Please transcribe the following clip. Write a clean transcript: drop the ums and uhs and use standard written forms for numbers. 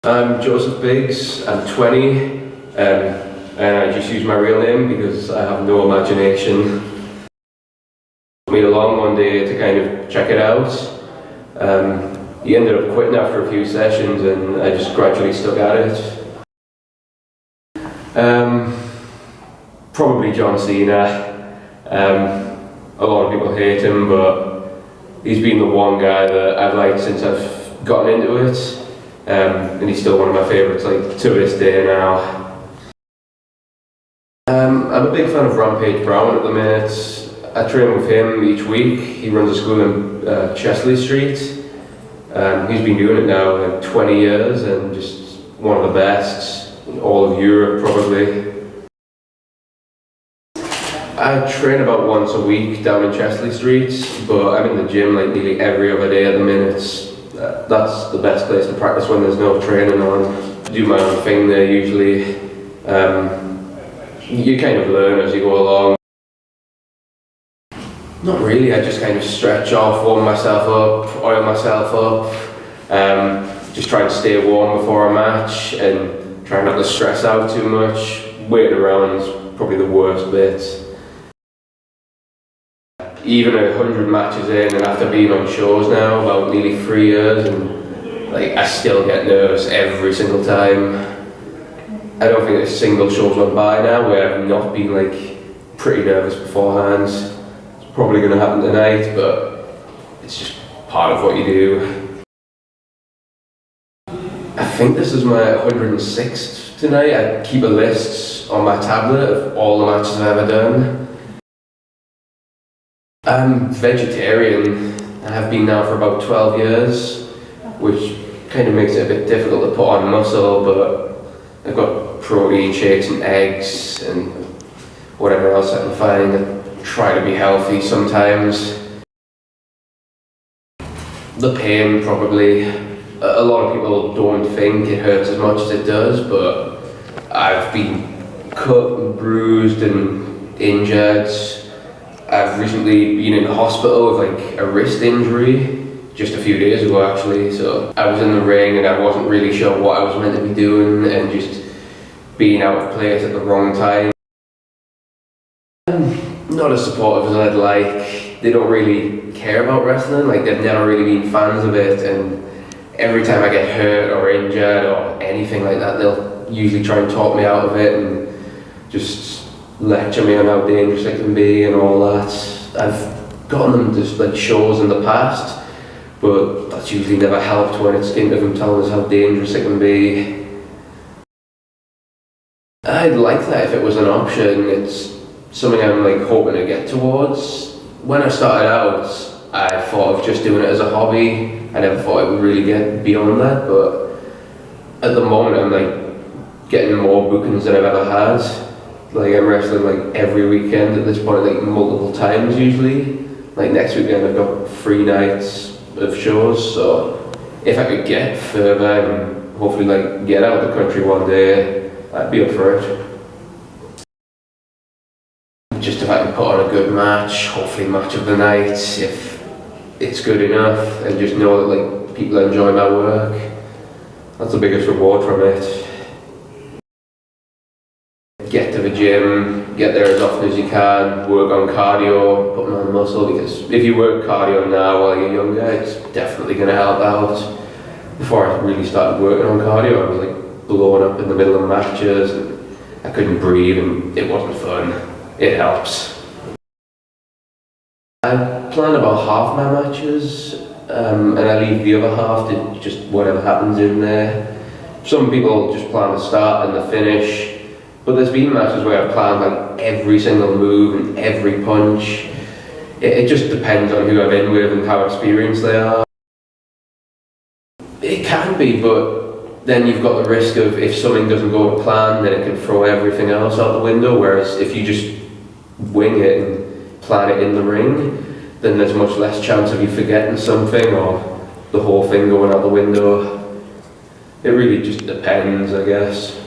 I'm Joseph Biggs, I'm 20, and I just use my real name because I have no imagination. I went along one day to kind of check it out. He ended up quitting after a few sessions and I just gradually stuck at it. Probably John Cena. A lot of people hate him, but he's been the one guy that I've liked since I've gotten into it. And he's still one of my favourites, like, to this day now. I'm a big fan of Rampage Brown at the minute. I train with him each week. He runs a school in Chesley Street. He's been doing it now like 20 years and just one of the best in all of Europe probably. I train about once a week down in Chesley Street, but I'm in the gym like nearly every other day at the minute. That's the best place to practice when there's no training on. I do my own thing there usually. You kind of learn as you go along. Not really, I just kind of stretch off, warm myself up, oil myself up, just try and stay warm before a match and try not to stress out too much. Waiting around is probably the worst bit. Even 100 matches in and after being on shows now about nearly 3 years, and like I still get nervous every single time. I don't think a single show's gone by now where I've not been like pretty nervous beforehand. It's probably going to happen tonight, but it's just part of what you do. I think this is my 106th tonight. I keep a list on my tablet of all the matches I've ever done. I'm vegetarian. I have been now for about 12 years, which kind of makes it a bit difficult to put on muscle, but I've got protein shakes and eggs and whatever else I can find. I try to be healthy sometimes. The pain probably, a lot of people don't think it hurts as much as it does, but I've been cut and bruised and injured. I've recently been in the hospital with like a wrist injury, just a few days ago actually, so I was in the ring and I wasn't really sure what I was meant to be doing and just being out of place at the wrong time. I'm not as supportive as I'd like. They don't really care about wrestling, like they've never really been fans of it, and every time I get hurt or injured or anything like that, they'll usually try and talk me out of it and just lecture me on how dangerous it can be and all that. I've gotten them to like shows in the past, but that's usually never helped when it's into them telling us how dangerous it can be. I'd like that if it was an option. It's something I'm like hoping to get towards. When I started out, I thought of just doing it as a hobby. I never thought it would really get beyond that, but at the moment I'm like getting more bookings than I've ever had. Like I'm wrestling like every weekend at this point, like multiple times usually. Like next weekend I've got 3 nights of shows, so if I could get further and hopefully like get out of the country one day, I'd be up for it. Just if I can put on a good match, hopefully match of the night, if it's good enough, and just know that like people enjoy my work, that's the biggest reward from it. Get to the gym, get there as often as you can, work on cardio, putting on muscle, because if you work cardio now while you're younger, it's definitely going to help out. Before I really started working on cardio, I was like blown up in the middle of matches and I couldn't breathe and it wasn't fun. It helps. I plan about half my matches and I leave the other half to just whatever happens in there. Some people just plan the start and the finish. But there's been matches where I've planned like every single move and every punch. It just depends on who I'm in with and how experienced they are. It can be, but then you've got the risk of if something doesn't go to plan, then it can throw everything else out the window. Whereas if you just wing it and plan it in the ring, then there's much less chance of you forgetting something or the whole thing going out the window. It really just depends, I guess.